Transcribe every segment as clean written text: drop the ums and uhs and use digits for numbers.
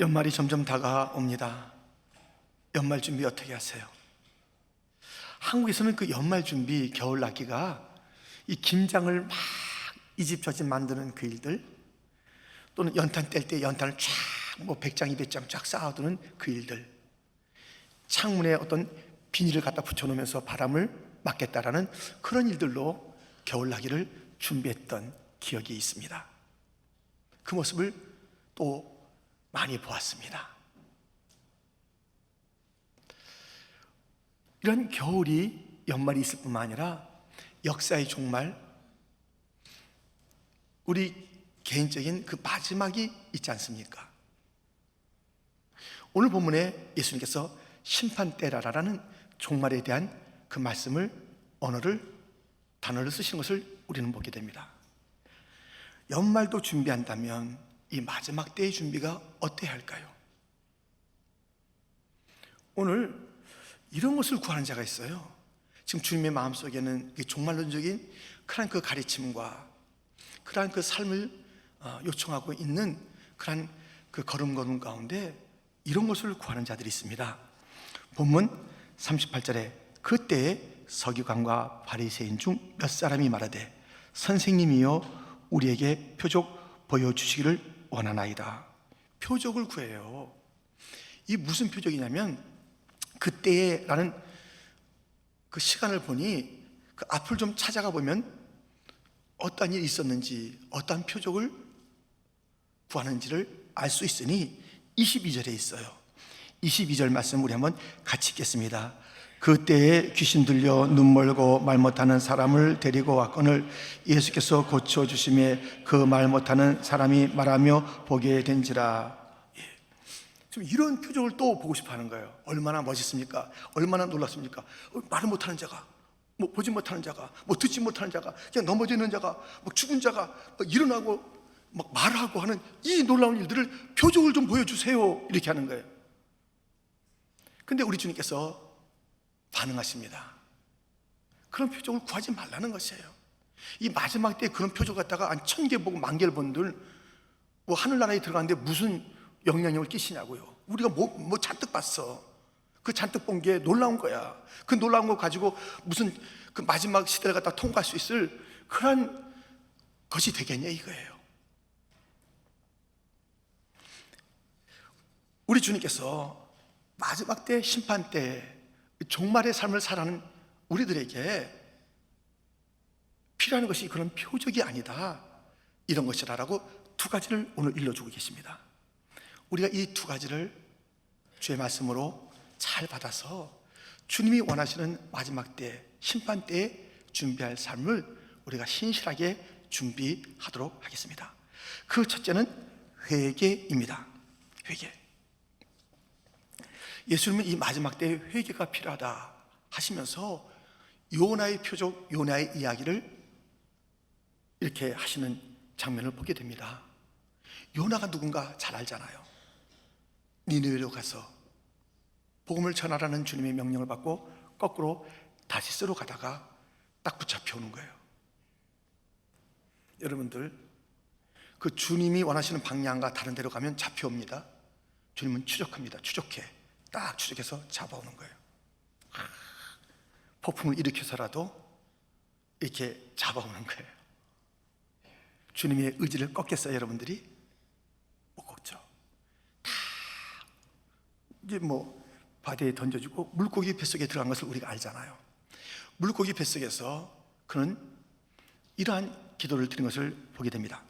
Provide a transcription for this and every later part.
연말이 점점 다가옵니다. 연말 준비 어떻게 하세요? 한국에서는 그 연말 준비, 겨울 나기가 이 김장을 막 이 집 저 집 만드는 그 일들, 또는 연탄 뗄 때 연탄을 쫙 뭐 100장 200장 쫙 쌓아두는 그 일들, 창문에 어떤 비닐을 갖다 붙여놓으면서 바람을 막겠다라는 그런 일들로 겨울 나기를 준비했던 기억이 있습니다. 그 모습을 또 많이 보았습니다. 이런 겨울이 연말이 있을 뿐만 아니라 역사의 종말, 우리 개인적인 그 마지막이 있지 않습니까? 오늘 본문에 예수님께서 심판때라라는 종말에 대한 그 말씀을, 단어를 쓰시는 것을 우리는 보게 됩니다. 연말도 준비한다면 이 마지막 때의 준비가 어때야 할까요? 오늘 이런 것을 구하는 자가 있어요. 지금 주님의 마음속에는 종말론적인 그런 그 가르침과 그러한 그 삶을 요청하고 있는 그러한 그 걸음 가운데 이런 것을 구하는 자들이 있습니다. 본문 38절에 그때에 서기관과 바리새인 중 몇 사람이 말하되 선생님이여 우리에게 표적 보여주시기를 원하나이다. 표적을 구해요. 이 무슨 표적이냐면 그때에 라는 그 시간을 보니 그 앞을 좀 찾아가 보면 어떤 일이 있었는지, 어떤 표적을 구하는지를 알 수 있으니 22절에 있어요. 22절 말씀 우리 한번 같이 읽겠습니다. 그때에 귀신 들려 눈 멀고 말 못하는 사람을 데리고 왔거늘 예수께서 고쳐주심에 그 말 못하는 사람이 말하며 보게 된지라. 지금 이런 표적을 또 보고 싶어 하는 거예요. 얼마나 멋있습니까? 얼마나 놀랐습니까? 말을 못하는 자가, 뭐 보지 못하는 자가, 뭐 듣지 못하는 자가, 그냥 넘어져 있는 자가, 뭐 죽은 자가 일어나고 막 말하고 하는 이 놀라운 일들을 표적을 좀 보여주세요, 이렇게 하는 거예요. 근데 우리 주님께서 반응하십니다. 그런 표적을 구하지 말라는 것이에요. 이 마지막 때 그런 표적 갖다가 한 1000개 보고 10,000개를 본들 뭐 하늘나라에 들어갔는데 무슨 영향력을 끼치냐고요. 우리가 뭐 잔뜩 봤어. 그 잔뜩 본 게 놀라운 거야. 그 놀라운 거 가지고 무슨 그 마지막 시대를 갖다 통과할 수 있을 그런 것이 되겠냐 이거예요. 우리 주님께서 마지막 때, 심판 때 종말의 삶을 살아가는 우리들에게 필요한 것이 그런 표적이 아니다, 이런 것이라고 두 가지를 오늘 일러주고 계십니다. 우리가 이 두 가지를 주의 말씀으로 잘 받아서 주님이 원하시는 마지막 때, 심판 때에 준비할 삶을 우리가 신실하게 준비하도록 하겠습니다. 그 첫째는 회개입니다. 회개. 예수님은 이 마지막 때에 회개가 필요하다 하시면서 요나의 표적, 요나의 이야기를 이렇게 하시는 장면을 보게 됩니다. 요나가 누군가 잘 알잖아요. 니느웨로 가서 복음을 전하라는 주님의 명령을 받고 거꾸로 다시스로 가다가 딱 붙잡혀 오는 거예요. 여러분들, 그 주님이 원하시는 방향과 다른 데로 가면 잡혀옵니다. 주님은 추적합니다. 딱 추적해서 잡아오는 거예요. 폭풍을 일으켜서라도 이렇게 잡아오는 거예요. 주님의 의지를 꺾겠어요, 여러분들이? 못 꺾죠. 다 이제 뭐 바다에 던져지고 물고기 뱃속에 들어간 것을 우리가 알잖아요. 물고기 뱃속에서 그는 이러한 기도를 드린 것을 보게 됩니다.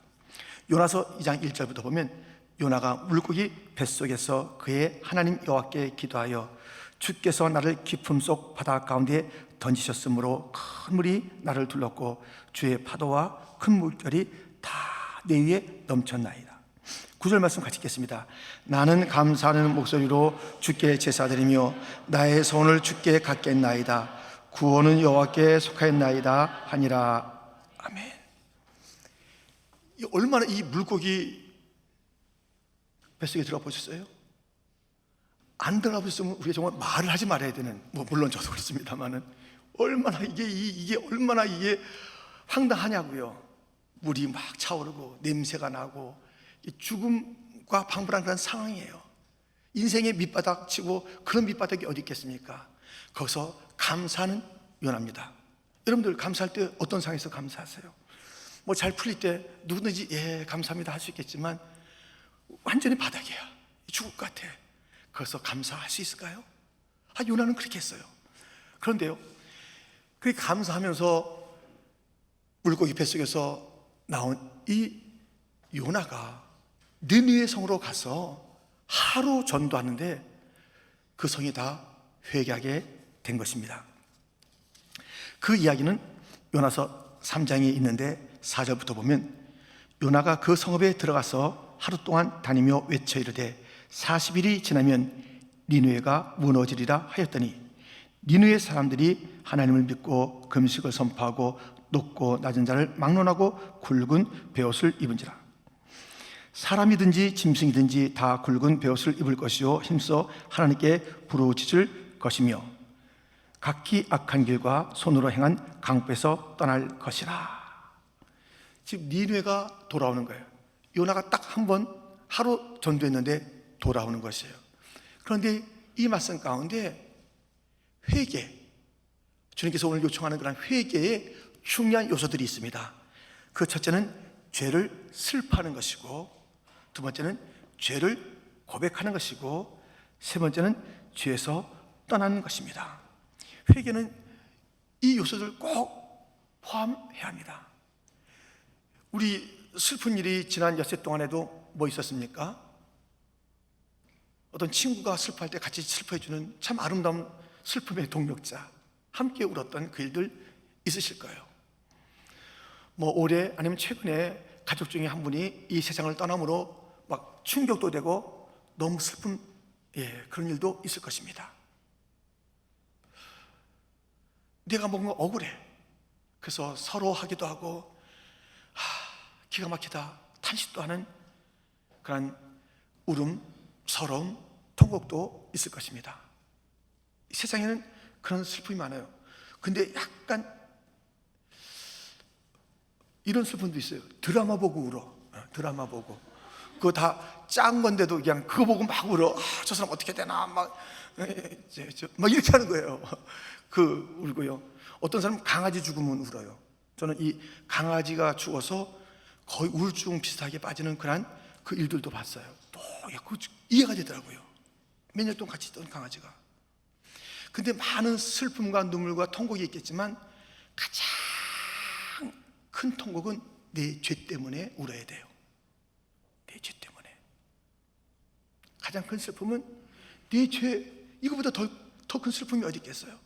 요나서 2장 1절부터 보면 요나가 물고기 뱃속에서 그의 하나님 여호와께 기도하여 주께서 나를 깊음 속 바다 가운데 던지셨으므로 큰 물이 나를 둘렀고 주의 파도와 큰 물결이 다 내 위에 넘쳤나이다. 9절 말씀 같이 읽겠습니다. 나는 감사하는 목소리로 주께 제사드리며 나의 손을 주께 갖겠나이다. 구원은 여호와께 속하였나이다 하니라. 아멘. 얼마나 이 물고기 뱃속에 들어가 보셨어요? 안 들어가 보셨으면 우리가 정말 말을 하지 말아야 되는, 뭐 물론 저도 그렇습니다만은 얼마나 이게 얼마나 이게 황당하냐고요. 물이 막 차오르고 냄새가 나고 죽음 죽음과 방불한 그런 상황이에요. 인생의 밑바닥 치고 그런 밑바닥이 어디 있겠습니까? 거기서 감사하는 요나입니다. 여러분들 감사할 때 어떤 상황에서 감사하세요? 뭐 잘 풀릴 때 누구든지 예 감사합니다 할 수 있겠지만 완전히 바닥이야, 죽을 것 같아. 거기서 감사할 수 있을까요? 요나는 그렇게 했어요. 그런데요, 그렇게 감사하면서 물고기 뱃속에서 나온 이 요나가 느느웨 성으로 가서 하루 전도하는데 그 성이 다 회개하게 된 것입니다. 그 이야기는 요나서 3장에 있는데 4절부터 보면 요나가 그 성읍에 들어가서 하루 동안 다니며 외쳐 이르되 40일이 지나면 니느웨가 무너지리라 하였더니 니느웨 사람들이 하나님을 믿고 금식을 선포하고 높고 낮은 자를 막론하고 굵은 베옷을 입은지라. 사람이든지 짐승이든지 다 굵은 베옷을 입을 것이요 힘써 하나님께 부르짖을 것이며 각기 악한 길과 손으로 행한 강포에서 떠날 것이라. 지금 니느웨가 돌아오는 거예요. 요나가 딱 한 번 하루 전도했는데 돌아오는 것이에요. 그런데 이 말씀 가운데 회개, 주님께서 오늘 요청하는 그런 회개의 중요한 요소들이 있습니다. 그 첫째는 죄를 슬퍼하는 것이고, 두 번째는 죄를 고백하는 것이고, 세 번째는 죄에서 떠나는 것입니다. 회개는 이 요소를 꼭 포함해야 합니다. 우리 슬픈 일이 지난 엿새 동안에도 뭐 있었습니까? 어떤 친구가 슬퍼할 때 같이 슬퍼해주는 참 아름다운 슬픔의 동력자, 함께 울었던 그 일들 있으실 거예요. 뭐 올해 아니면 최근에 가족 중에 한 분이 이 세상을 떠남으로 막 충격도 되고 너무 슬픈 그런 일도 있을 것입니다. 내가 뭔가 억울해. 그래서 서로 하기도 하고 기가 막히다 탄식도 하는 그런 울음, 서러움, 통곡도 있을 것입니다. 세상에는 그런 슬픔이 많아요. 근데 약간 이런 슬픔도 있어요. 드라마 보고 울어. 드라마 보고 그거 다 짠 건데도 그냥 그거 보고 막 울어. 저 사람 어떻게 되나 막 이렇게 하는 거예요. 그 울고요. 어떤 사람은 강아지 죽으면 울어요. 저는 이 강아지가 죽어서 거의 우울증 비슷하게 빠지는 그런 그 일들도 봤어요. 또 이해가 되더라고요. 몇 년 동안 같이 있던 강아지가. 근데 많은 슬픔과 눈물과 통곡이 있겠지만 가장 큰 통곡은 내 죄 때문에 울어야 돼요. 내 죄 때문에. 가장 큰 슬픔은 내 죄, 이거보다 더 큰 슬픔이 어디 있겠어요?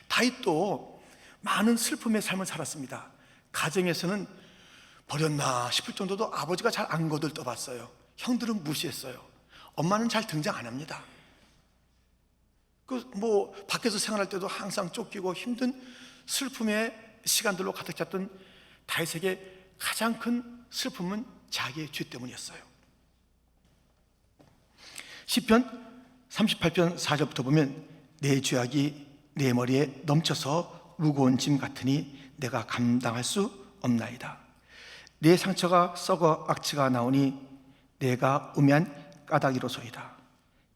다윗도 많은 슬픔의 삶을 살았습니다. 가정에서는 버렸나 싶을 정도도 아버지가 잘 안 거들떠봤어요. 형들은 무시했어요. 엄마는 잘 등장 안 합니다. 밖에서 생활할 때도 항상 쫓기고 힘든 슬픔의 시간들로 가득 찼던 다윗에게 가장 큰 슬픔은 자기의 죄 때문이었어요. 시편 38편 4절부터 보면 내 죄악이 내 머리에 넘쳐서 무거운 짐 같으니 내가 감당할 수 없나이다. 내 상처가 썩어 악취가 나오니 내가 우매한 까닭이로소이다.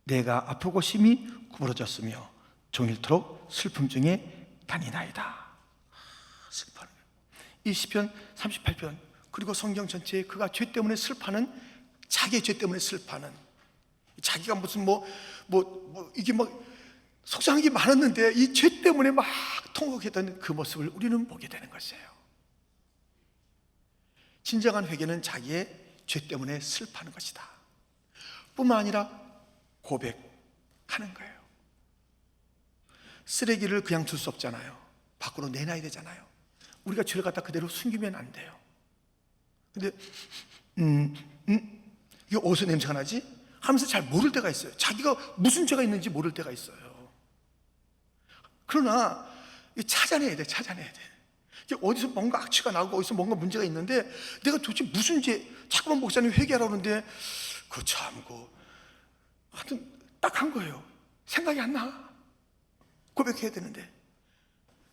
내가 아프고 심히 구부러졌으며 종일토록 슬픔 중에 다니나이다. 슬퍼하는 이 시편 38편, 그리고 성경 전체에 그가 죄 때문에 슬퍼하는, 자기의 죄 때문에 슬퍼하는, 자기가 무슨 이게 속상한 게 많았는데 이 죄 때문에 막 통곡했던 그 모습을 우리는 보게 되는 것이에요. 진정한 회개는 자기의 죄 때문에 슬퍼하는 것이다. 뿐만 아니라 고백하는 거예요. 쓰레기를 그냥 둘 수 없잖아요. 밖으로 내놔야 되잖아요. 우리가 죄를 갖다 그대로 숨기면 안 돼요. 근데 이게 어디서 냄새가 나지? 하면서 잘 모를 때가 있어요. 자기가 무슨 죄가 있는지 모를 때가 있어요. 그러나 찾아내야 돼. 어디서 뭔가 악취가 나고 어디서 뭔가 문제가 있는데 내가 도대체 무슨 죄, 자꾸만 목사님 회개하라고 하는데 그거 참고 하여튼 딱 한 거예요. 생각이 안 나. 고백해야 되는데.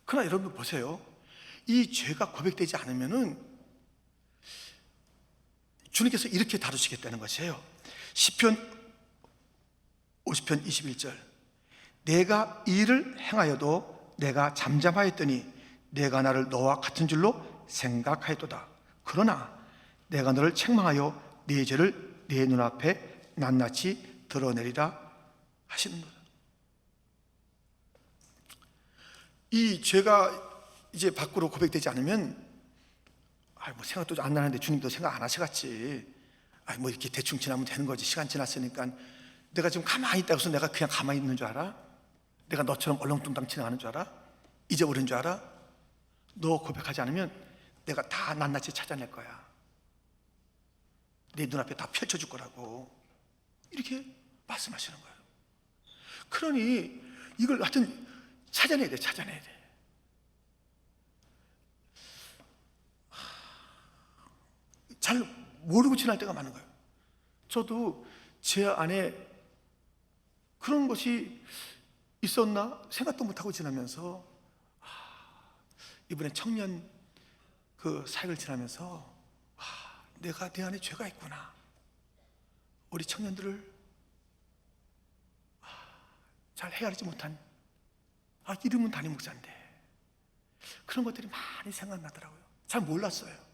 그러나 여러분 보세요. 이 죄가 고백되지 않으면은 주님께서 이렇게 다루시겠다는 것이에요. 시편 50편 21절, 내가 이 일을 행하여도 내가 잠잠하였더니 내가 나를 너와 같은 줄로 생각하였도다. 그러나 내가 너를 책망하여 네 죄를 내 눈앞에 낱낱이 드러내리라 하시는도다. 이 죄가 이제 밖으로 고백되지 않으면 뭐 생각도 안 나는데 주님도 생각 안 하셔갔지, 뭐 이렇게 대충 지나면 되는 거지, 시간 지났으니까. 내가 지금 가만히 있다고 해서 내가 그냥 가만히 있는 줄 알아? 내가 너처럼 얼렁뚱땅 지나가는 줄 알아? 잊어버린 줄 알아? 너 고백하지 않으면 내가 다 낱낱이 찾아낼 거야. 내 눈앞에 다 펼쳐줄 거라고, 이렇게 말씀하시는 거예요. 그러니 이걸 하여튼 찾아내야 돼. 잘 모르고 지날 때가 많은 거예요. 저도 제 안에 그런 것이 있었나 생각도 못하고 지나면서, 이번에 청년 그 사역을 지나면서 내가 내 안에 죄가 있구나. 우리 청년들을 잘 헤아리지 못한, 이름은 담임 목사인데 그런 것들이 많이 생각나더라고요. 잘 몰랐어요.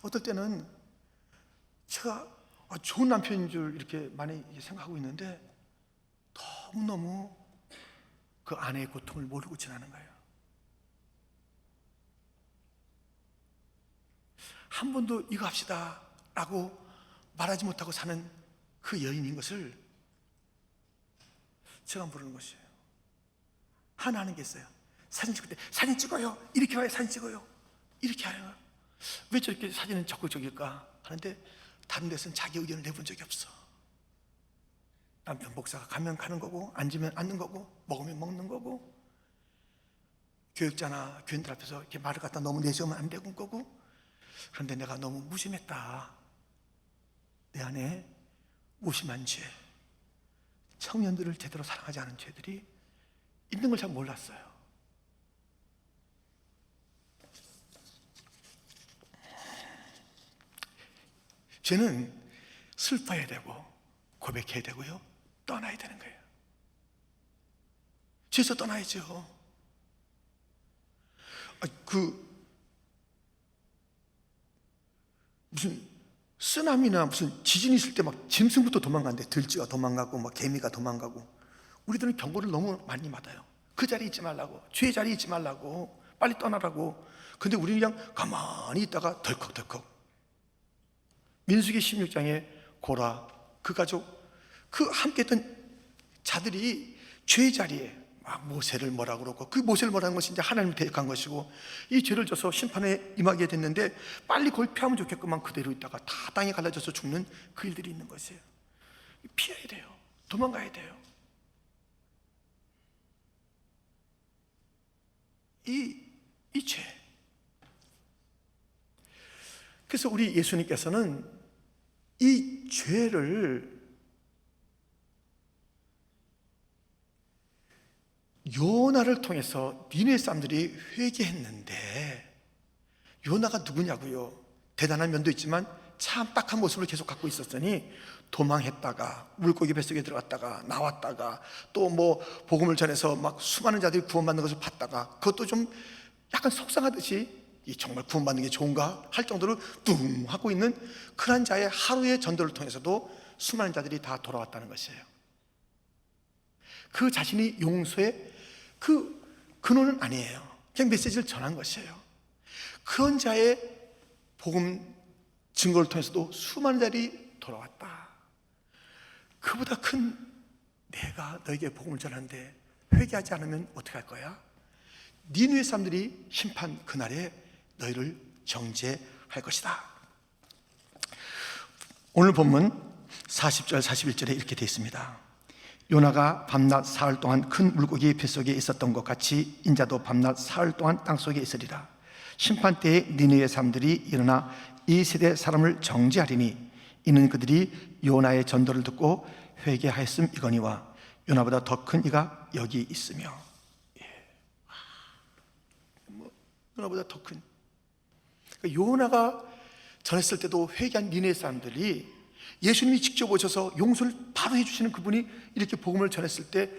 어떨 때는 제가 좋은 남편인 줄 이렇게 많이 생각하고 있는데 너무너무 그 아내의 고통을 모르고 지나는 거예요. 한 번도 이거 합시다 라고 말하지 못하고 사는 그 여인인 것을 제가 모르는 것이에요. 하나 하는 게 있어요. 사진 찍을 때 사진 찍어요, 이렇게 와요. 사진 찍어요, 이렇게 해요. 왜 저렇게 사진은 적극적일까 하는데 다른 데서는 자기 의견을 내본 적이 없어. 남편 목사가 가면 가는 거고, 앉으면 앉는 거고, 먹으면 먹는 거고, 교육자나 교인들 앞에서 이렇게 말을 갖다 너무 내세우면 안 되는 거고. 그런데 내가 너무 무심했다. 내 안에 무심한 죄, 청년들을 제대로 사랑하지 않은 죄들이 있는 걸 잘 몰랐어요. 죄는 슬퍼야 되고 고백해야 되고요, 떠나야 되는 거예요. 죄에서 떠나야죠. 무슨 쓰나미나 무슨 지진이 있을 때 막 짐승부터 도망가는데, 들쥐가 도망가고 막 개미가 도망가고. 우리들은 경고를 너무 많이 받아요. 그 자리에 있지 말라고, 죄의 자리에 있지 말라고, 빨리 떠나라고. 근데 우리는 그냥 가만히 있다가 덜컥덜컥. 민수기 16장에 고라, 그 가족, 그 함께 했던 자들이 죄의 자리에 막 모세를 뭐라 그러고, 그 모세를 뭐라는 것이 이제 하나님을 대적한 것이고, 이 죄를 져서 심판에 임하게 됐는데 빨리 그걸 피하면 좋겠구만 그대로 있다가 다 땅에 갈라져서 죽는 그 일들이 있는 것이에요. 피해야 돼요. 도망가야 돼요. 이 죄. 그래서 우리 예수님께서는 이 죄를 요나를 통해서 니느웨 사람들이 회개했는데, 요나가 누구냐고요? 대단한 면도 있지만 참 딱한 모습을 계속 갖고 있었으니 도망했다가 물고기 뱃속에 들어갔다가 나왔다가 또 뭐 복음을 전해서 막 수많은 자들이 구원받는 것을 봤다가, 그것도 좀 약간 속상하듯이 이 정말 구원받는 게 좋은가 할 정도로 뚱 하고 있는 그런 자의 하루의 전도를 통해서도 수많은 자들이 다 돌아왔다는 것이에요. 그 자신이 용서의 그 근원은 아니에요. 그냥 메시지를 전한 것이에요. 그런 자의 복음 증거를 통해서도 수많은 자들이 돌아왔다. 그보다 큰, 내가 너에게 복음을 전하는데 회개하지 않으면 어떻게 할 거야? 니느웨 사람들이 심판 그날에 너희를 정죄할 것이다. 오늘 본문 40절 41절에 이렇게 되어 있습니다. 요나가 밤낮 사흘 동안 큰 물고기 뱃속에 있었던 것 같이 인자도 밤낮 사흘 동안 땅속에 있으리라. 심판 때에 니느웨 사람들이 일어나 이 세대 사람을 정죄하리니 이는 그들이 요나의 전도를 듣고 회개하였음 이거니와 요나보다 더 큰 이가 여기 있으며. 요나보다 더 큰, 그러니까 요나가 전했을 때도 회개한 니네 사람들이 예수님이 직접 오셔서 용서를 바로 해주시는 그분이 이렇게 복음을 전했을 때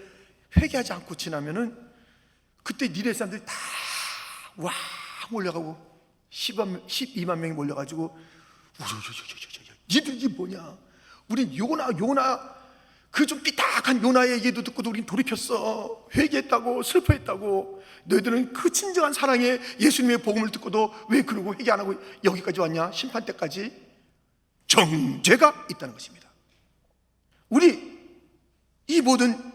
회개하지 않고 지나면은 그때 니네 사람들이 다 와 몰려가고 12만 명이 몰려가지고 니들이 뭐냐, 우린 요나 그 좀 삐딱한 요나의 얘기도 듣고도 우린 돌이켰어, 회개했다고, 슬퍼했다고. 너희들은 그 진정한 사랑의 예수님의 복음을 듣고도 왜 그러고 회개 안 하고 여기까지 왔냐, 심판 때까지. 정죄가 있다는 것입니다. 우리 이 모든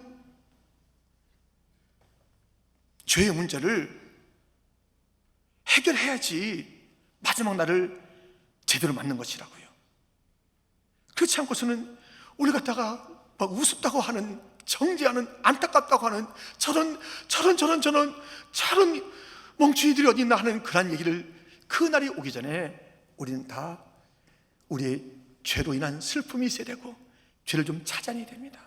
죄의 문제를 해결해야지 마지막 날을 제대로 맞는 것이라고요. 그렇지 않고서는 우리 갖다가 막 우습다고 하는, 정죄하는, 안타깝다고 하는 저런 멍충이들이 어디 있나 하는 그런 얘기를, 그 날이 오기 전에 우리는 다 우리의 죄로 인한 슬픔이 있어야 되고 죄를 좀 찾아내야 됩니다.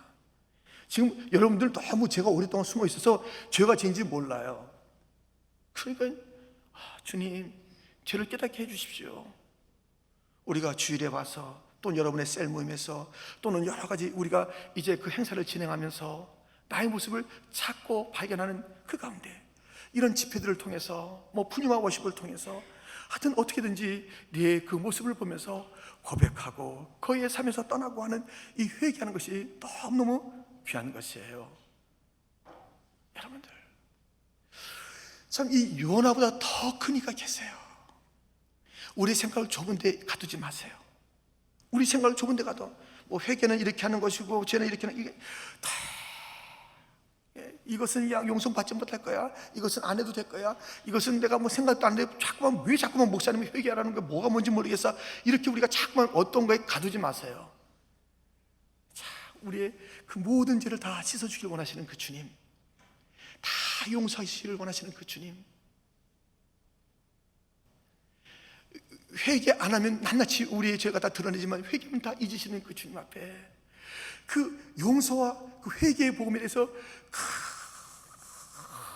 지금 여러분들 너무 제가 오랫동안 숨어 있어서 죄가 죄인지 몰라요. 그러니까 주님, 죄를 깨닫게 해주십시오. 우리가 주일에 와서, 또 여러분의 셀 모임에서, 또는 여러 가지 우리가 이제 그 행사를 진행하면서 나의 모습을 찾고 발견하는 그 가운데 이런 집회들을 통해서, 뭐 푸니마 워십을 통해서 하여튼 어떻게든지 네 그 모습을 보면서 고백하고 거기에 삶에서 떠나고 하는 이 회개하는 것이 너무너무 귀한 것이에요. 여러분들, 참 이 요나보다 더 큰 이가 계세요. 우리 생각을 좁은 데 가두지 마세요. 우리 생각을 좁은 데 가도 뭐 회개는 이렇게 하는 것이고 죄는 이렇게 하는, 이게 다 이것은 용서받지 못할 거야, 이것은 안 해도 될 거야, 이것은 내가 뭐 생각도 안 해, 왜 자꾸만 목사님이 회개하라는 게 뭐가 뭔지 모르겠어, 이렇게 우리가 자꾸만 어떤 거에 가두지 마세요. 자, 우리의 그 모든 죄를 다 씻어주길 원하시는 그 주님, 다 용서하시기를 원하시는 그 주님, 회개 안 하면 낱낱이 우리의 죄가 다 드러내지만 회개하면 다 잊으시는 그 주님 앞에 그 용서와 그 회개의 복음에 대해서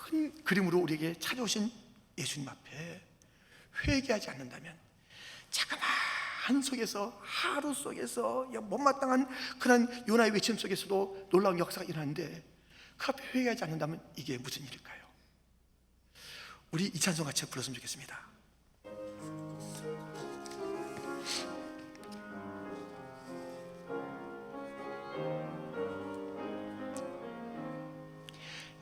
큰 그림으로 우리에게 찾아오신 예수님 앞에 회개하지 않는다면 자그마한 속에서, 하루 속에서 못마땅한 그런 요나의 외침 속에서도 놀라운 역사가 일어나는데 그 앞에 회개하지 않는다면 이게 무슨 일일까요? 우리 이 찬송 같이 불렀으면 좋겠습니다.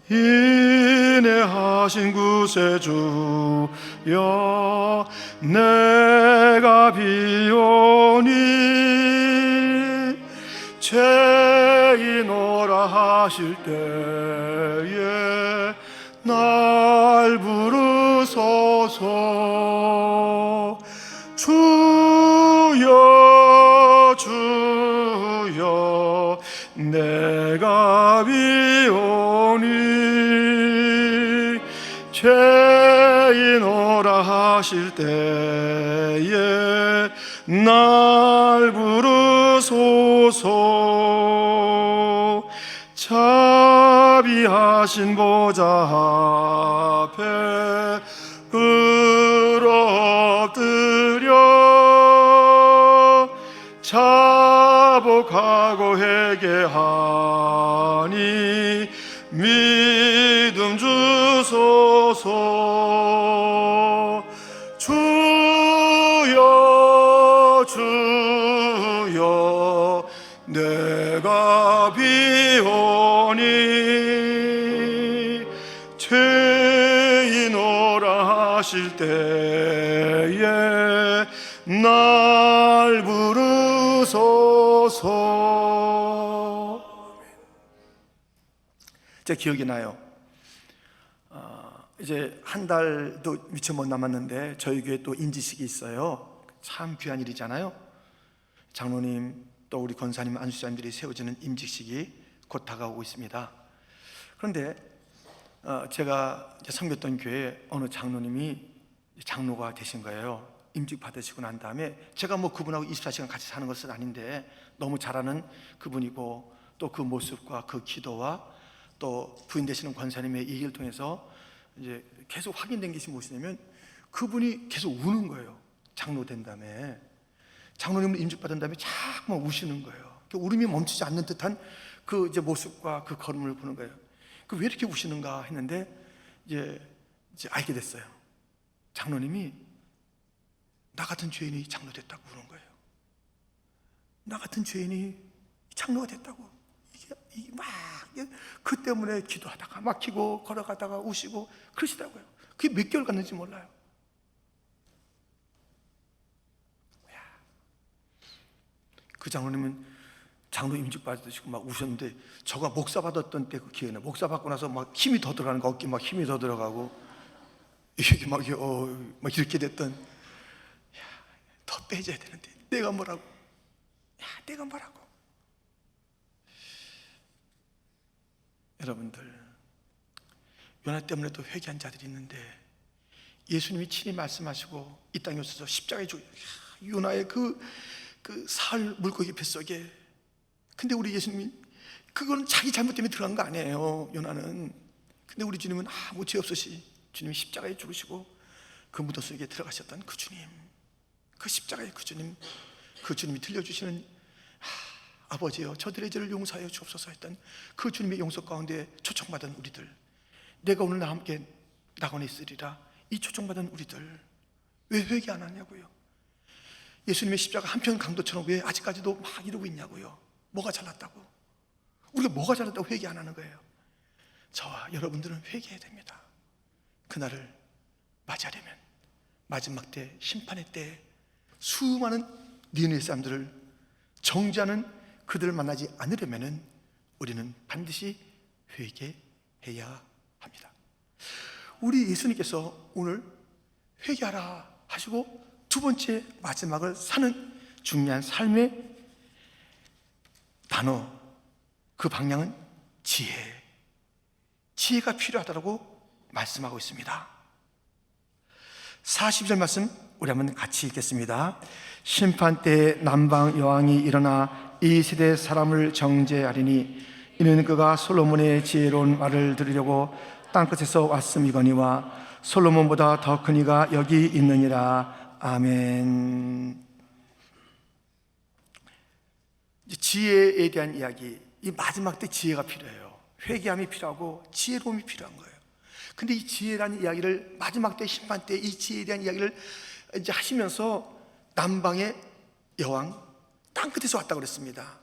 인내하신 구세주여, 내가 비오니 죄인오라 하실 때에 날 부르소서. 주여 주여, 내가 비오니 죄인오라 하실 때에 날 부르소서. 자비하신 보좌 앞에 엎드려 자복하고 회개하니 믿음 주소서. 주여 주여, 내가 비오니 죄인오라 하실 때에 날 부르소서. 제 기억이 나요. 이제 한 달도 미처 못 남았는데 저희 교회 또 임지식이 있어요. 참 귀한 일이잖아요. 장로님 또 우리 권사님, 안수자님들이 세워지는 임직식이 곧 다가오고 있습니다. 그런데 제가 섬겼던 교회에 어느 장로님이 장로가 되신 거예요. 임직 받으시고 난 다음에 제가 뭐 그분하고 24시간 같이 사는 것은 아닌데 너무 잘하는 그분이고, 또 그 모습과 그 기도와 또 부인 되시는 권사님의 얘기를 통해서 이제 계속 확인된 것이 무엇이냐면 그분이 계속 우는 거예요. 장로 된 다음에 장로님을 임직받은 다음에 자꾸만 우시는 거예요. 그 울음이 멈추지 않는 듯한 그 이제 모습과 그 걸음을 보는 거예요. 그 왜 이렇게 우시는가 했는데 이제 알게 됐어요. 장로님이 나 같은 죄인이 장로 됐다고 그런 거예요. 나 같은 죄인이 장로가 됐다고. 이게 막 그 때문에 기도하다가 막히고 걸어가다가 우시고 그러시더라고요. 그게 몇 개월 갔는지 몰라요. 그 장로님은 장로 임직 받으시고 막 우셨는데, 저가 목사 받았던 때 그 기회는 목사 받고 나서 막 힘이 더 들어가는 거, 어깨 막 힘이 더 들어가고 이게 막 이렇게 됐던. 더 빼줘야 되는데 내가 뭐라고? 내가 뭐라고? 여러분들, 요나 때문에 또 회개한 자들이 있는데 예수님이 친히 말씀하시고 이 땅에 오셔서 십자가에 죽어. 요나의 그 사흘 물고기 뱃속에. 근데 우리 예수님이 그거는 자기 잘못 때문에 들어간 거 아니에요, 요나는. 근데 우리 주님은 아무 죄 없으시 주님이 십자가에 죽으시고 그 무덤 속에 들어가셨던 그 주님, 그 십자가의 그 주님, 그 주님이 들려주시는 아버지여 저들의 죄를 용서하여 주옵소서 했던 그 주님의 용서 가운데 초청받은 우리들, 내가 오늘 나와 함께 낙원에 있으리라, 이 초청받은 우리들 왜 회개 안 하냐고요? 예수님의 십자가 한편 강도처럼 왜 아직까지도 막 이러고 있냐고요? 뭐가 잘났다고? 우리가 뭐가 잘났다고 회개 안 하는 거예요? 저와 여러분들은 회개해야 됩니다. 그날을 맞이하려면 마지막 때, 심판의 때 수많은 니느웨 사람들을 정죄하는 그들을 만나지 않으려면 우리는 반드시 회개해야 합니다. 우리 예수님께서 오늘 회개하라 하시고 두 번째 마지막을 사는 중요한 삶의 단어, 그 방향은 지혜가 필요하다고 말씀하고 있습니다. 42절 말씀 우리 한번 같이 읽겠습니다. 심판 때에 남방 여왕이 일어나 이 세대 사람을 정죄하리니 이는 그가 솔로몬의 지혜로운 말을 들으려고 땅끝에서 왔음이거니와 솔로몬보다 더 큰 이가 여기 있느니라. 아멘. 지혜에 대한 이야기, 이 마지막 때 지혜가 필요해요. 회개함이 필요하고 지혜로움이 필요한 거예요. 근데 이 지혜라는 이야기를 마지막 때, 심판 때 이 지혜에 대한 이야기를 이제 하시면서 남방의 여왕, 땅끝에서 왔다고 그랬습니다.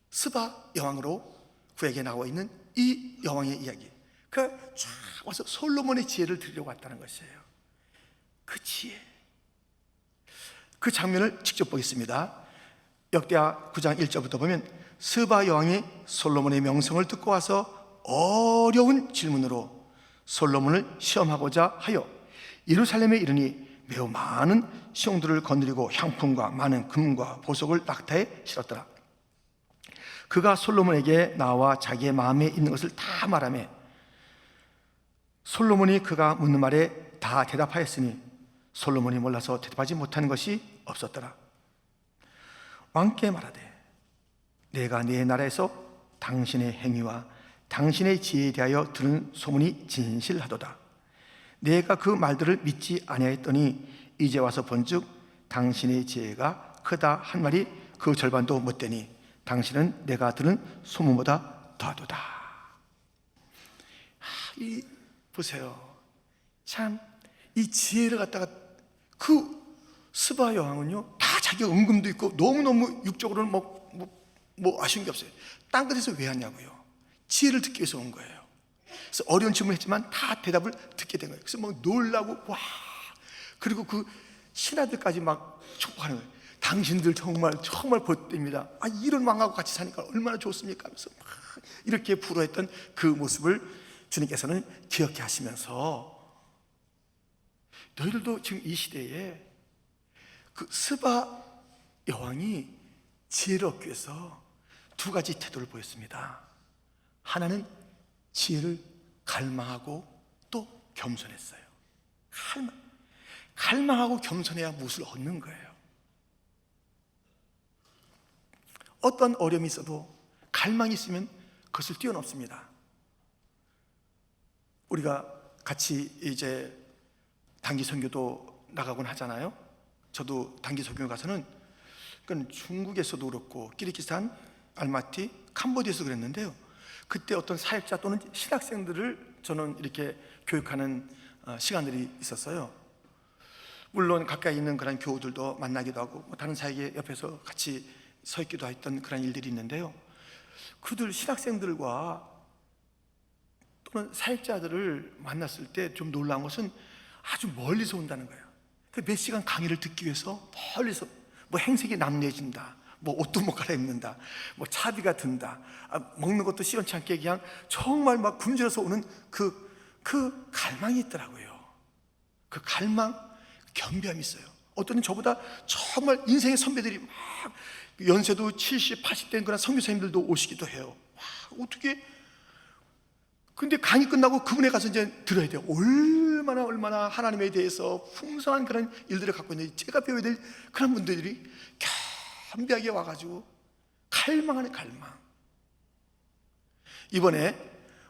스바 여왕으로 구약에 나와 있는 이 여왕의 이야기, 그러니까 쫙 와서 솔로몬의 지혜를 들으려고 왔다는 것이에요. 그 지혜, 그 장면을 직접 보겠습니다. 역대하 9장 1절부터 보면 스바 여왕이 솔로몬의 명성을 듣고 와서 어려운 질문으로 솔로몬을 시험하고자 하여 예루살렘에 이르니 매우 많은 시용들을 거느리고 향품과 많은 금과 보석을 낙타에 실었더라. 그가 솔로몬에게 나와 자기의 마음에 있는 것을 다 말하며 솔로몬이 그가 묻는 말에 다 대답하였으니 솔로몬이 몰라서 대답하지 못하는 것이 없었더라. 왕께 말하되 내가 내 나라에서 당신의 행위와 당신의 지혜에 대하여 들은 소문이 진실하도다. 내가 그 말들을 믿지 아니하였더니 이제 와서 본즉 당신의 지혜가 크다 한 말이 그 절반도 못되니 당신은 내가 들은 소문보다 더하도다. 보세요. 참 이 지혜를 갖다가 그 스바 여왕은요 다 자기가 은금도 있고 너무너무 육적으로는 뭐 아쉬운 게 없어요. 땅끝에서 왜 왔냐고요? 지혜를 듣기 위해서 온 거예요. 그래서 어려운 질문을 했지만 다 대답을 듣게 된 거예요. 그래서 막 놀라고 와, 그리고 그 신하들까지 막 축복하는 거예요. 당신들 정말 복됩니다. 이런 왕하고 같이 사니까 얼마나 좋습니까? 하면서 막 이렇게 부러했던 그 모습을 주님께서는 기억해 하시면서 너희들도 지금 이 시대에 그 스바 여왕이 지혜를 얻기 위해서 두 가지 태도를 보였습니다. 하나는 지혜를 갈망하고 또 겸손했어요. 갈망하고 겸손해야 무엇을 얻는 거예요. 어떤 어려움이 있어도 갈망이 있으면 그것을 뛰어넘습니다. 우리가 같이 이제 단기 선교도 나가곤 하잖아요. 저도 단기 선교 가서는 그건 중국에서도 그렇고 키르기스탄, 알마티, 캄보디아에서 그랬는데요. 그때 어떤 사역자 또는 신학생들을 저는 이렇게 교육하는 시간들이 있었어요. 물론 가까이 있는 그런 교우들도 만나기도 하고 다른 사역의 옆에서 같이 서 있기도 했던 그런 일들이 있는데요. 그들 신학생들과 또는 사역자들을 만났을 때 좀 놀라운 것은 아주 멀리서 온다는 거예요. 몇 시간 강의를 듣기 위해서 멀리서 뭐 행색이 남내진다, 뭐 옷도 못 갈아입는다, 뭐 차비가 든다, 먹는 것도 시원치 않게 그냥 정말 막 굶주려서 오는 그 갈망이 있더라고요. 그 갈망, 겸비함이 있어요. 어떤 저보다 정말 인생의 선배들이 막 연세도 70, 80된 그런 선교사님들도 오시기도 해요. 와, 어떻게? 근데 강의 끝나고 그분에 가서 이제 들어야 돼요. 얼마나 하나님에 대해서 풍성한 그런 일들을 갖고 있는지 제가 배워야 될 그런 분들이 겸비하게 와가지고 갈망하는 갈망. 이번에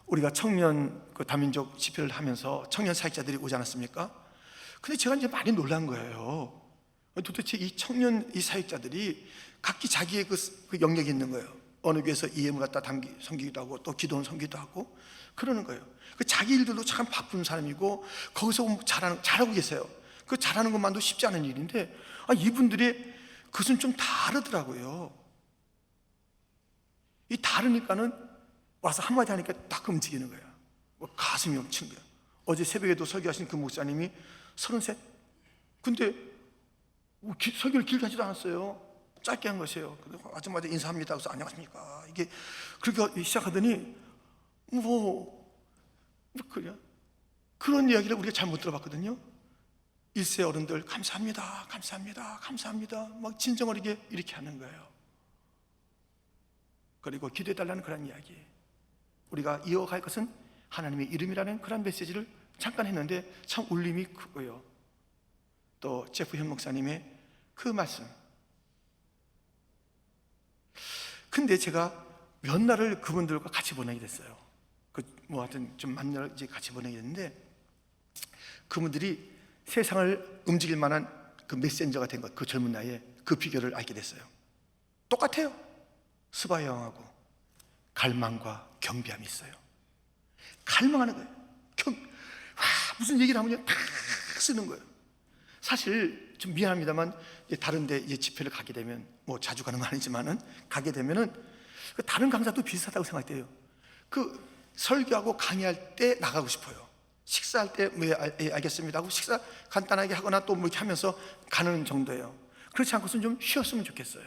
우리가 청년 다민족 집회를 하면서 청년 사역자들이 오지 않았습니까? 근데 제가 이제 많이 놀란 거예요. 도대체 이 청년 이 사역자들이 각기 자기의 그 영역이 있는 거예요. 어느 교회에서 EM을 갖다 섬기기도 하고 또 기도원 섬기기도 하고 그러는 거예요. 그 자기 일들도 참 바쁜 사람이고 거기서 잘하고 계세요. 그 잘하는 것만도 쉽지 않은 일인데 이분들이 그것은 좀 다르더라고요. 이 다르니까는 와서 한마디 하니까 딱 움직이는 거예요. 가슴이 넘치는 거예요. 어제 새벽에도 설교하신 그 목사님이 33. 근데 설교를 길게 하지도 않았어요. 짧게 한 것이에요. 아침마다 인사합니다. 그래서 안녕하십니까. 이게 그렇게 시작하더니 그런 이야기를 우리가 잘 못 들어봤거든요. 1세 어른들 감사합니다. 막 진정 어리게 이렇게 하는 거예요. 그리고 기도해달라는 그런 이야기. 우리가 이어갈 것은 하나님의 이름이라는 그런 메시지를 잠깐 했는데 참 울림이 크고요. 또 제프 현 목사님의 그 말씀. 근데 제가 몇 날을 그분들과 같이 보내게 됐어요. 하여튼 좀 만날 이제 같이 보내게 됐는데 그분들이 세상을 움직일 만한 그 메신저가 된 것, 그 젊은 나이에 그 비결을 알게 됐어요. 똑같아요. 스바야 왕하고 갈망과 겸비함이 있어요. 갈망하는 거예요. 무슨 얘기를 하면 다 쓰는 거예요. 사실 좀 미안합니다만 다른 데 이제 집회를 가게 되면 자주 가는 건 아니지만은 가게 되면은 다른 강사도 비슷하다고 생각돼요. 그 설교하고 강의할 때 나가고 싶어요. 식사할 때 알겠습니다 하고 식사 간단하게 하거나 또 이렇게 하면서 가는 정도예요. 그렇지 않고서는 좀 쉬었으면 좋겠어요.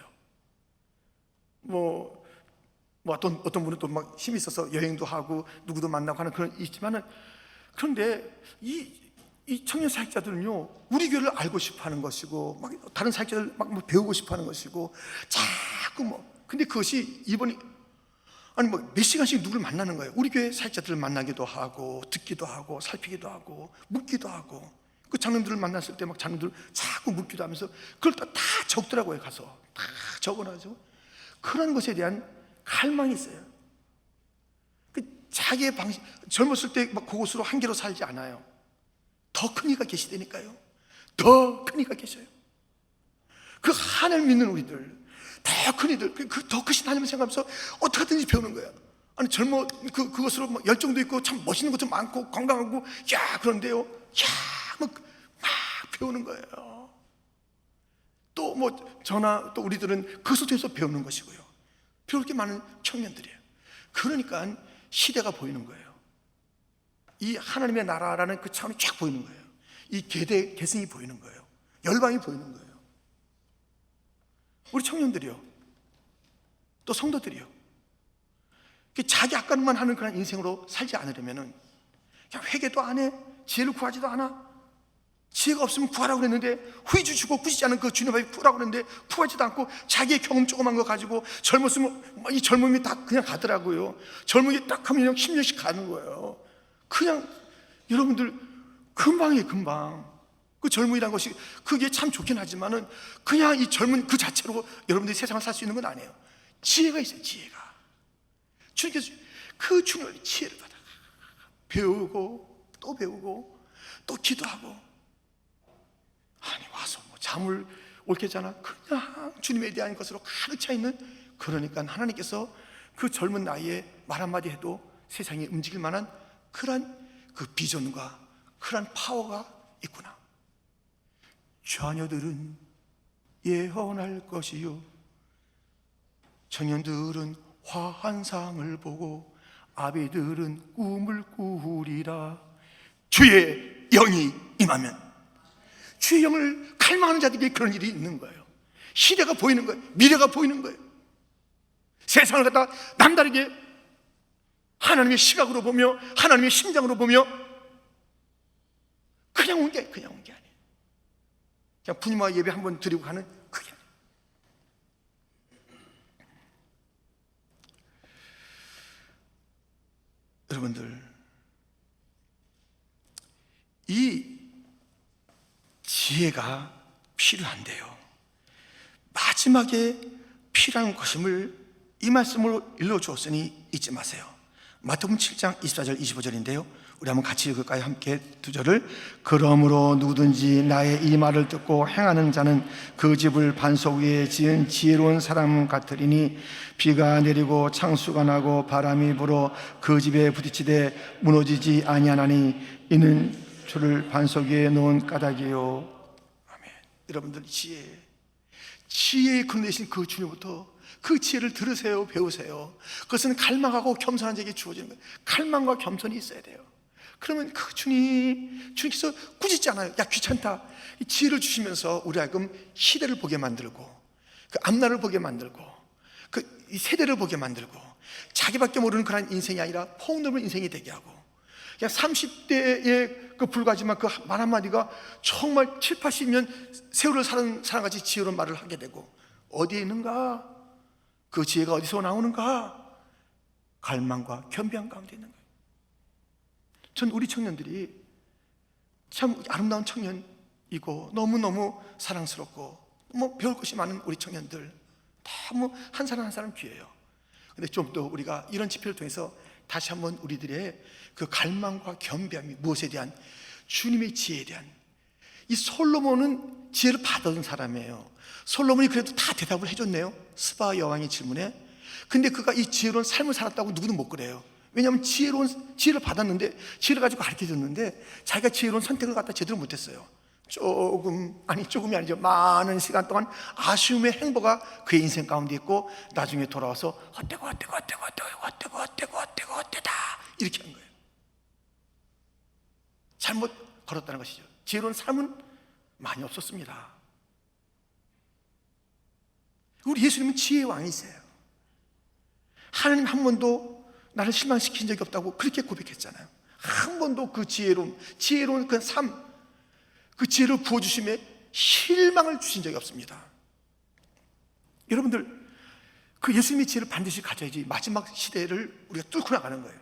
어떤 분은 또 막 힘이 있어서 여행도 하고 누구도 만나고 하는 그런 있지만은 그런데 이 청년 사역자들은요 우리 교회를 알고 싶어하는 것이고 막 다른 사역자들 막 배우고 싶어하는 것이고 자꾸 근데 그것이 이번에 몇 시간씩 누구를 만나는 거예요. 우리 교회 사역자들을 만나기도 하고 듣기도 하고 살피기도 하고 묻기도 하고 그 장로들을 만났을 때 막 장로들 자꾸 묻기도 하면서 그걸 다 적더라고요. 가서 다 적어놔서 그런 것에 대한 갈망이 있어요. 자기의 방식 젊었을 때 막 그것으로 한계로 살지 않아요. 더 큰 이가 계시다니까요. 더 큰 이가 계셔요. 그 하나님 믿는 우리들 더 큰 이들 더 크신 하나님을 생각하면서 어떻게든지 배우는 거야. 그것으로 막 열정도 있고 참 멋있는 것도 많고 건강하고 그런데요 막 배우는 거예요. 또 또 우리들은 그 속에서 배우는 것이고요. 배울 게 많은 청년들이에요. 그러니까 시대가 보이는 거예요. 이 하나님의 나라라는 그 차원이 쫙 보이는 거예요. 이 계승이 보이는 거예요. 열방이 보이는 거예요. 우리 청년들이요, 또 성도들이요, 자기 악간만 하는 그런 인생으로 살지 않으려면은 그냥 회개도 안 해, 지혜를 구하지도 않아. 지혜가 없으면 구하라고 그랬는데 후회 주시고 구시지 않은 그 주님 앞에 구하라고 그랬는데 구하지도 않고 자기의 경험 조그만 거 가지고 젊었으면 이 젊음이 다 그냥 가더라고요. 젊음이 딱 하면 그냥 10년씩 가는 거예요. 그냥 여러분들 금방이에요. 금방. 그 젊음이란 것이 그게 참 좋긴 하지만은 그냥 이 젊은 그 자체로 여러분들이 세상을 살 수 있는 건 아니에요. 지혜가 있어요. 지혜가. 주님께서 그 중요한 지혜를 받아 배우고 또 기도하고 와서 잠을 옳겠잖아. 그냥 주님에 대한 것으로 가득 차 있는, 그러니까 하나님께서 그 젊은 나이에 말 한마디 해도 세상이 움직일 만한 그러한 그 비전과 그러한 파워가 있구나. 자녀들은 예언할 것이요, 청년들은 환상을 보고 아비들은 꿈을 꾸리라. 주의 영이 임하면, 주의 영을 갈망하는 자들에게 그런 일이 있는 거예요. 시대가 보이는 거예요. 미래가 보이는 거예요. 세상을 갖다 남다르게 하나님의 시각으로 보며 하나님의 심장으로 보며, 그냥 온 게 아니에요. 그냥 부님과 예배 한번 드리고 가는 그게 아니에요. 여러분들, 이 지혜가 필요한데요, 마지막에 필요한 것임을 이 말씀으로 일러주었으니 잊지 마세요. 마태복음 7장 24절 25절인데요 우리 한번 같이 읽을까요? 함께 두 절을. 그러므로 누구든지 나의 이 말을 듣고 행하는 자는 그 집을 반석 위에 지은 지혜로운 사람 같으리니 비가 내리고 창수가 나고 바람이 불어 그 집에 부딪히되 무너지지 아니하나니 이는 주를 반석 위에 놓은 까닭이요. 아멘. 여러분들, 지혜의 근원 되신 그 주님부터 그 지혜를 들으세요. 배우세요. 그것은 갈망하고 겸손한 자에게 주어지는 거예요. 갈망과 겸손이 있어야 돼요. 그러면 그 주님께서 꾸짖지 않아요. 야, 귀찮다. 이 지혜를 주시면서 우리 하여금 시대를 보게 만들고, 그 앞날을 보게 만들고, 그 이 세대를 보게 만들고, 자기밖에 모르는 그런 인생이 아니라 폭넓은 인생이 되게 하고, 그냥 30대에 그 불과하지만 그 말 한마디가 정말 7, 80년 세월을 사는 사람같이 지혜로운 말을 하게 되고, 어디에 있는가? 그 지혜가 어디서 나오는가? 갈망과 겸비한 가운데 있는 거예요. 전 우리 청년들이 참 아름다운 청년이고 너무너무 사랑스럽고 배울 것이 많은 우리 청년들, 너무 한 사람 한 사람 귀해요. 근데 좀 더 우리가 이런 집회를 통해서 다시 한번 우리들의 그 갈망과 겸비함이 무엇에 대한, 주님의 지혜에 대한. 이 솔로몬은 지혜를 받은 사람이에요. 솔로몬이 그래도 다 대답을 해줬네요. 스바 여왕의 질문에. 근데 그가 이 지혜로운 삶을 살았다고 누구는 못 그래요. 왜냐하면 지혜를 받았는데, 지혜를 가지고 가르쳐줬는데 자기가 지혜로운 선택을 갖다 제대로 못했어요. 조금이 아니죠. 많은 시간 동안 아쉬움의 행보가 그의 인생 가운데 있고, 나중에 돌아와서 어때다 이렇게 한 거예요. 잘못 걸었다는 것이죠. 지혜로운 삶은 많이 없었습니다. 우리 예수님은 지혜의 왕이세요. 하나님 한 번도 나를 실망시킨 적이 없다고 그렇게 고백했잖아요. 한 번도 그 지혜로운 그 삶, 그 지혜를 부어주심에 실망을 주신 적이 없습니다. 여러분들, 그 예수님의 지혜를 반드시 가져야지 마지막 시대를 우리가 뚫고 나가는 거예요.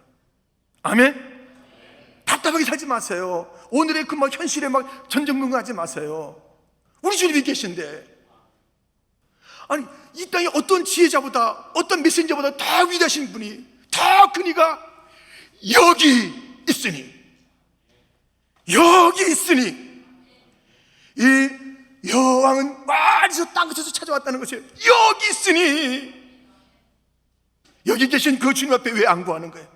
아멘? 답답하게 살지 마세요. 오늘의 그 현실에 전전긍긍하지 마세요. 우리 주님이 계신데, 아니, 이 땅에 어떤 지혜자보다, 어떤 메신저보다 더 위대하신 분이, 더 그니가 여기 있으니 이 여왕은 멀리서 땅끝에서 찾아왔다는 것이에요. 여기 있으니, 여기 계신 그 주님 앞에 왜 안 구하는 거예요?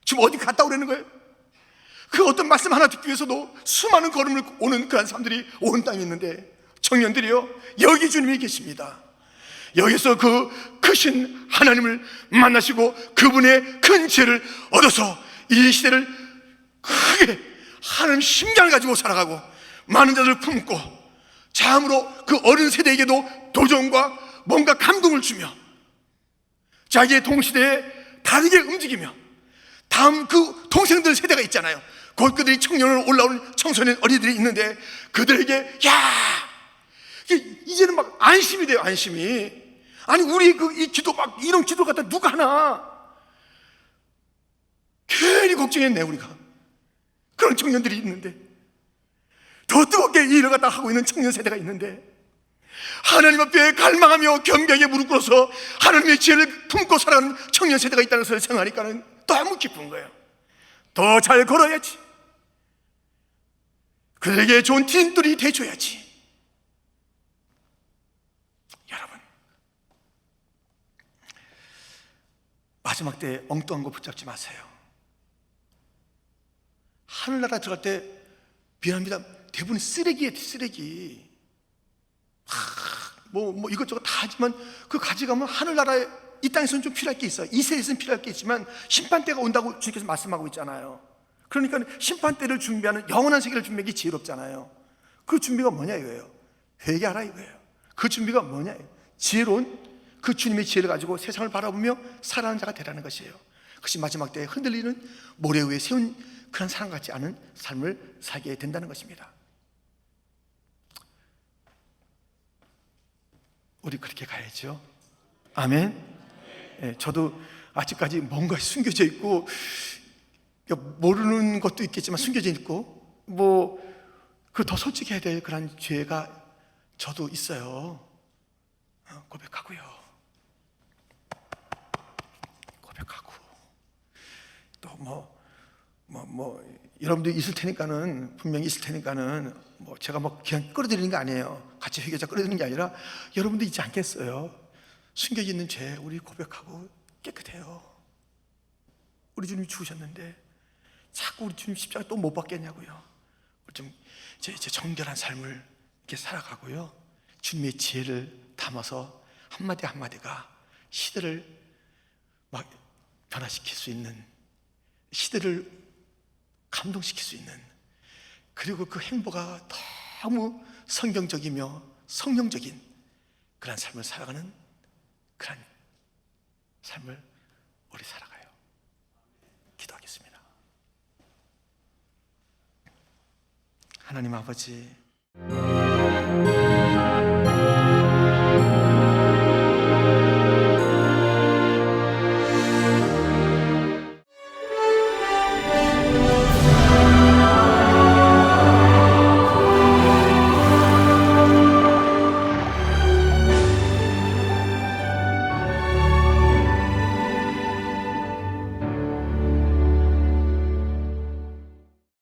지금 어디 갔다 오라는 거예요? 그 어떤 말씀 하나 듣기 위해서도 수많은 걸음을 오는 그런 사람들이 온 땅에 있는데, 청년들이요, 여기 주님이 계십니다. 여기서 그 크신 하나님을 만나시고 그분의 큰 지혜를 얻어서 이 시대를 크게 하나님 심장을 가지고 살아가고, 많은 자들을 품고 참으로 그 어린 세대에게도 도전과 뭔가 감동을 주며, 자기의 동시대에 다르게 움직이며, 다음 그 동생들 세대가 있잖아요. 곧 그들이 청년으로 올라오는 청소년 어린이들이 있는데, 그들에게 이제는 안심이 돼요. 안심이. 아니, 우리 이 기도 이런 기도 갖다 누가 하나 괜히 걱정했네. 우리가 그런 청년들이 있는데, 더 뜨겁게 이 일을 갖다 하고 있는 청년 세대가 있는데, 하나님 앞에 갈망하며 겸비하게 무릎 꿇어서 하나님의 지혜를 품고 살아가는 청년 세대가 있다는 것을 생각하니까는 너무 기쁜 거예요. 더 잘 걸어야지. 그들에게 좋은 딘돌이 돼줘야지. 마지막 때 엉뚱한 거 붙잡지 마세요. 하늘나라 들어갈 때 미안합니다, 대부분 쓰레기예요. 쓰레기. 뭐 이것저것 다 하지만 그 가져가면 하늘나라에, 이 땅에서는 좀 필요할 게 있어요. 이 세상에서는 필요할 게 있지만 심판대가 온다고 주님께서 말씀하고 있잖아요. 그러니까 심판대를 준비하는 영원한 세계를 준비하는 게 지혜롭잖아요. 그 준비가 뭐냐 이거예요. 회개하라 이거예요. 그 준비가 뭐냐, 지혜로운 그 주님의 지혜를 가지고 세상을 바라보며 살아가는 자가 되라는 것이에요. 그것이 마지막 때에 흔들리는 모래 위에 세운 그런 사람 같지 않은 삶을 살게 된다는 것입니다. 우리 그렇게 가야죠. 아멘. 예, 저도 아직까지 뭔가 숨겨져 있고 모르는 것도 있겠지만 숨겨져 있고 그 더 솔직해야 될 그런 죄가 저도 있어요. 고백하고요. 고백하고 또 여러분들 있을 테니까는, 분명히 있을 테니까는 제가 그냥 끌어들이는 게 아니에요. 같이 회개자 끌어들이는 게 아니라 여러분도 있지 않겠어요? 숨겨져 있는 죄 우리 고백하고 깨끗해요. 우리 주님이 죽으셨는데 자꾸 우리 주님 십자가 또 못 받겠냐고요. 좀 제 정결한 삶을 이렇게 살아가고요. 주님의 지혜를 담아서 한마디 한마디가 시대를 막 변화시킬 수 있는, 시대를 감동시킬 수 있는, 그리고 그 행보가 너무 성경적이며 성령적인 그런 삶을 살아가는 그런 삶을 우리 살아가요. 기도하겠습니다. 하나님 아버지,